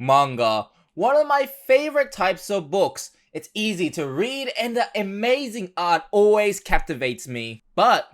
Manga. One of my favorite types of books. It's easy to read and the amazing art always captivates me. But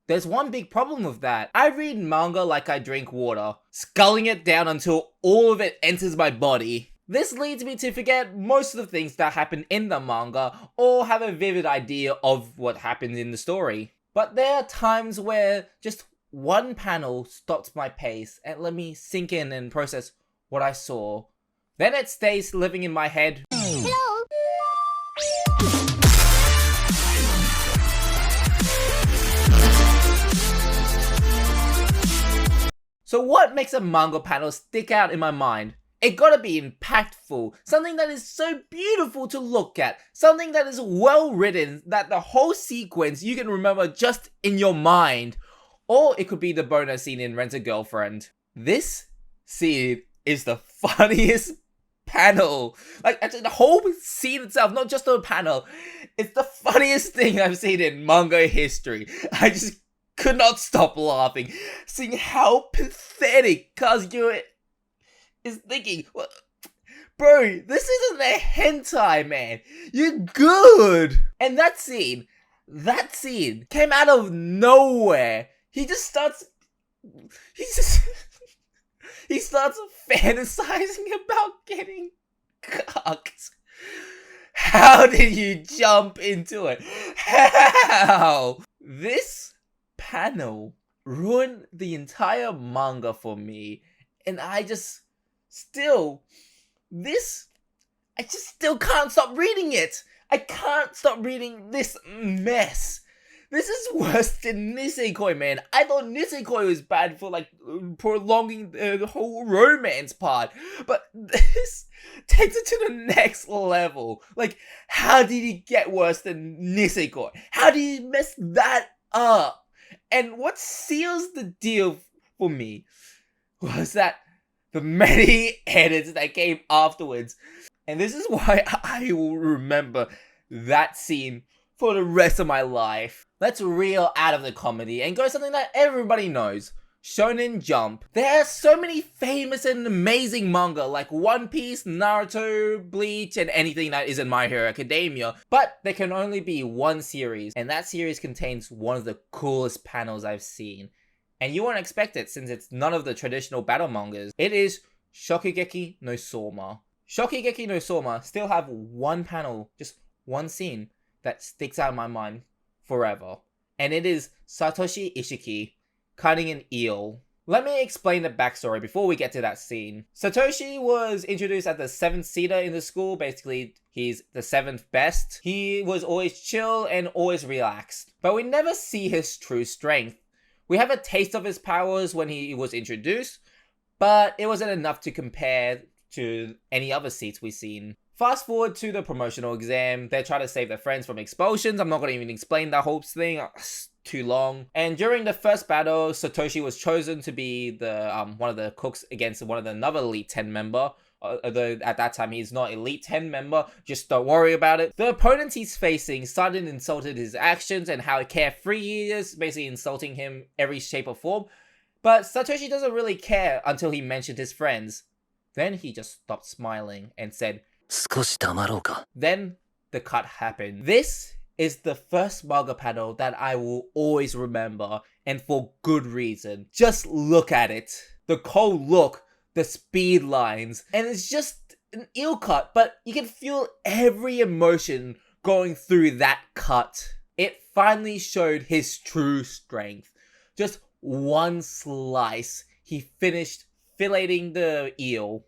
there's one big problem with that. I read manga like I drink water, sculling it down until all of it enters my body. This leads me to forget most of the things that happen in the manga or have a vivid idea of what happened in the story. But there are times where just one panel stops my pace and let me sink in and process what I saw. Then it stays living in my head. Hello. So what makes a manga panel stick out in my mind? It gotta be impactful, something that is so beautiful to look at, something that is well written, that the whole sequence you can remember just in your mind. Or it could be the bonus scene in Rent a Girlfriend. This scene is the funniest panel. Like, actually, the whole scene itself, not just the panel. It's the funniest thing I've seen in manga history. I just could not stop laughing, seeing how pathetic Kazuya is thinking. Bro, this isn't a hentai, man. You're good. And that scene came out of nowhere. He starts fantasizing about getting cucked. How did you jump into it? How? This panel ruined the entire manga for me, and I just still can't stop reading it. I can't stop reading this mess. This is worse than Nisekoi, man. I thought Nisekoi was bad for, like, prolonging the whole romance part. But this takes it to the next level. Like, how did he get worse than Nisekoi? How did he mess that up? And what seals the deal for me was that the many edits that came afterwards. And this is why I will remember that scene for the rest of my life. Let's reel out of the comedy and go something that everybody knows. Shonen Jump. There are so many famous and amazing manga like One Piece, Naruto, Bleach, and anything that isn't My Hero Academia. But there can only be one series, and that series contains one of the coolest panels I've seen. And you won't expect it since it's none of the traditional battle mangas. It is Shokugeki no Soma. Shokugeki no Soma still have one panel, just one scene, that sticks out in my mind forever. And it is Satoshi Ishiki cutting an eel. Let me explain the backstory before we get to that scene. Satoshi was introduced as the 7th seater in the school. Basically, he's the 7th best. He was always chill and always relaxed. But we never see his true strength. We have a taste of his powers when he was introduced, but it wasn't enough to compare to any other seats we've seen. Fast forward to the promotional exam. They try to save their friends from expulsions. I'm not going to even explain that whole thing. It's too long. And during the first battle, Satoshi was chosen to be the one of the cooks against another Elite 10 member. Although at that time he's not Elite 10 member, just don't worry about it. The opponents he's facing started insulted his actions and how carefree he is, basically insulting him every shape or form. But Satoshi doesn't really care until he mentioned his friends. Then he just stopped smiling and said, then the cut happened. This is the first manga panel that I will always remember, and for good reason. Just look at it. The cold look, the speed lines, and it's just an eel cut, but you can feel every emotion going through that cut. It finally showed his true strength. Just one slice, he finished filleting the eel.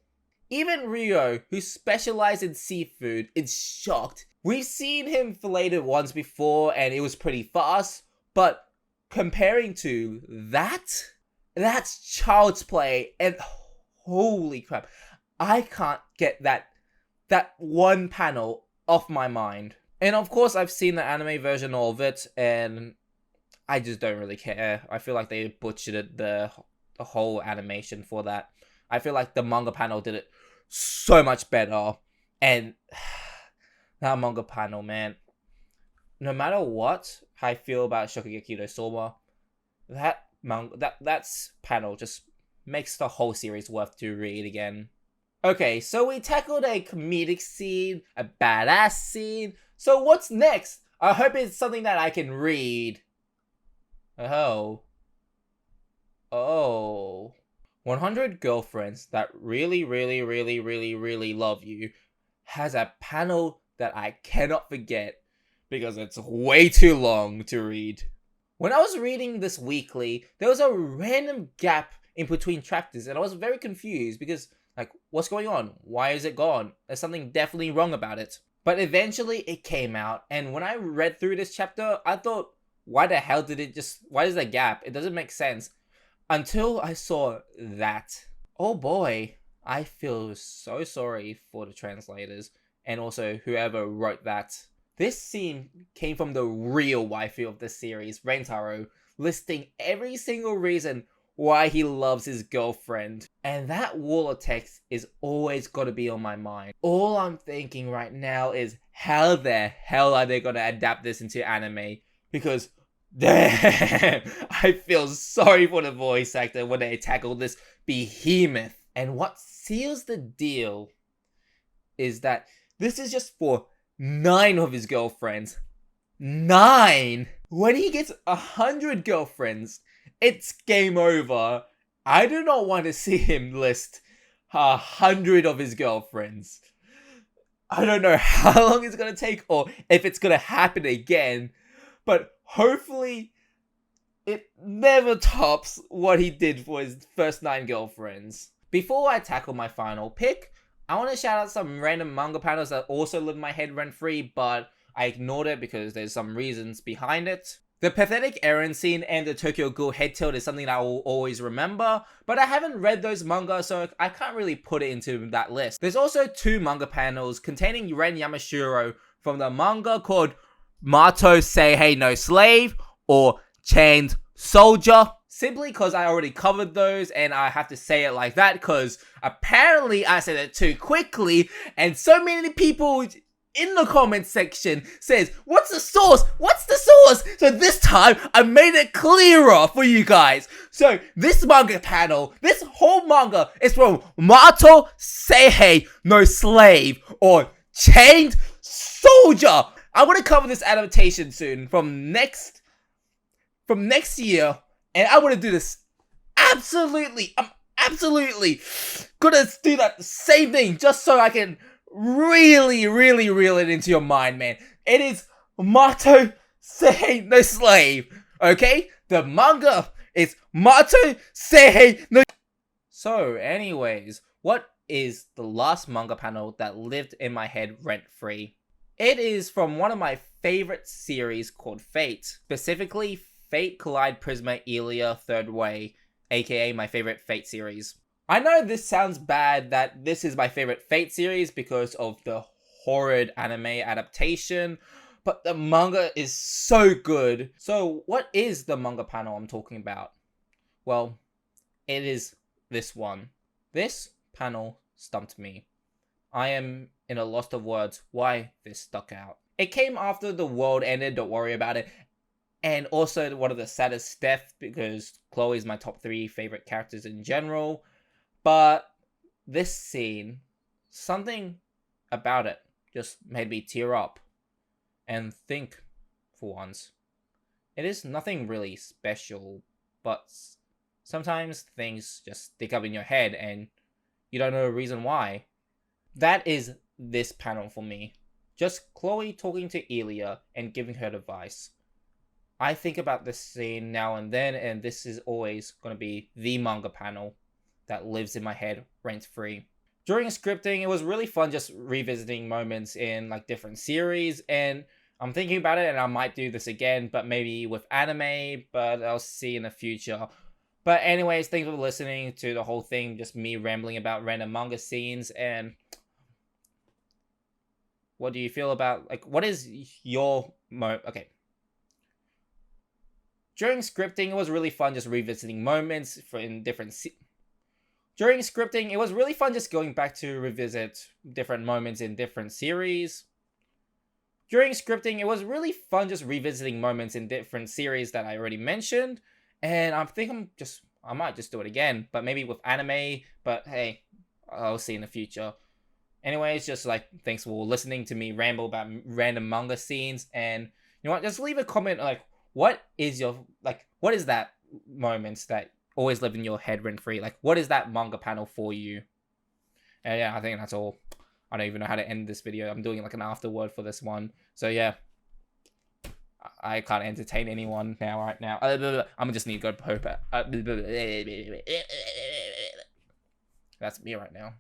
Even Ryo, who specialized in seafood, is shocked. We've seen him filleted once before and it was pretty fast, but comparing to that's child's play, and holy crap, I can't get that one panel off my mind. And of course I've seen the anime version of it and I just don't really care. I feel like they butchered it, the whole animation for that. I feel like the manga panel did it so much better. And that manga panel, man. No matter what I feel about Shokugeki no Soma, that panel just makes the whole series worth to read again. Okay, so we tackled a comedic scene, a badass scene. So what's next? I hope it's something that I can read. Oh. Oh. 100 Girlfriends That Really, Really, Really, Really, Really Love You has a panel that I cannot forget because it's way too long to read. When I was reading this weekly, there was a random gap in between chapters and I was very confused because, like, what's going on? Why is it gone? There's something definitely wrong about it. But eventually it came out, and when I read through this chapter, I thought, why the hell did it just, why is there a gap? It doesn't make sense. Until I saw that. Oh boy, I feel so sorry for the translators and also whoever wrote that. This scene came from the real waifu of the series, Rentaro, listing every single reason why he loves his girlfriend. And that wall of text is always gotta be on my mind. All I'm thinking right now is how the hell are they gonna adapt this into anime? Because damn, I feel sorry for the voice actor when they tackle this behemoth. And what seals the deal is that this is just for 9 of his girlfriends. 9! When he gets 100 girlfriends, it's game over. I do not want to see him list 100 of his girlfriends. I don't know how long it's gonna take or if it's gonna happen again, but hopefully it never tops what he did for his first 9 girlfriends. Before I tackle my final pick, I want to shout out some random manga panels that also live in my head rent-free, but I ignored it because there's some reasons behind it. The pathetic Eren scene and the Tokyo Ghoul head tilt is something that I will always remember, but I haven't read those manga, so I can't really put it into that list. There's also 2 manga panels containing Ren Yamashiro from the manga called Mato Seihei no Slave or Chained Soldier. Simply because I already covered those and I have to say it like that because apparently I said it too quickly and so many people in the comment section says, what's the source? What's the source? So this time I made it clearer for you guys. So this manga panel, this whole manga is from Mato Seihei no Slave or Chained Soldier. I'm going to cover this adaptation soon from next year. And I want to do this absolutely. I'm absolutely gonna do that same thing just so I can really reel it into your mind, man. It is Mato Seihei no Slave, okay? The manga is Mato Seihei no... So, anyways, what is the last manga panel that lived in my head rent-free? It is from one of my favorite series called Fate, specifically Fate Collide Prisma Elia Third Way, aka my favorite Fate series. I know this sounds bad that this is my favorite Fate series because of the horrid anime adaptation, but the manga is so good. So what is the manga panel I'm talking about? Well, it is this one. This panel stumped me. I am in a loss of words why this stuck out. It came after the world ended, don't worry about it. And also one of the saddest deaths because Chloe is my top 3 favorite characters in general. But this scene, something about it just made me tear up and think for once. It is nothing really special, but sometimes things just stick up in your head and you don't know a reason why. That is this panel for me. Just Chloe talking to Elia and giving her advice. I think about this scene now and then, and this is always going to be the manga panel that lives in my head rent-free. During scripting, it was really fun just revisiting moments in like different series, and I'm thinking about it and I might do this again, but maybe with anime, but I'll see in the future. But anyways, thanks for listening to the whole thing, just me rambling about random manga scenes, and what do you feel about, like, what is your okay. During scripting, it was really fun just revisiting moments in different During scripting, it was really fun just going back to revisit different moments in different series. During scripting, it was really fun just revisiting moments in different series that I already mentioned. And I think I might just do it again, but maybe with anime. But hey, I'll see in the future. Anyways, just like thanks for listening to me ramble about random manga scenes, and you know what? Just leave a comment like what is that moment that always live in your head rent free? Like what is that manga panel for you? And yeah, I think that's all. I don't even know how to end this video. I'm doing like an afterword for this one. So yeah, I can't entertain anyone now. Right now, I'm just need to go poop. That's me right now.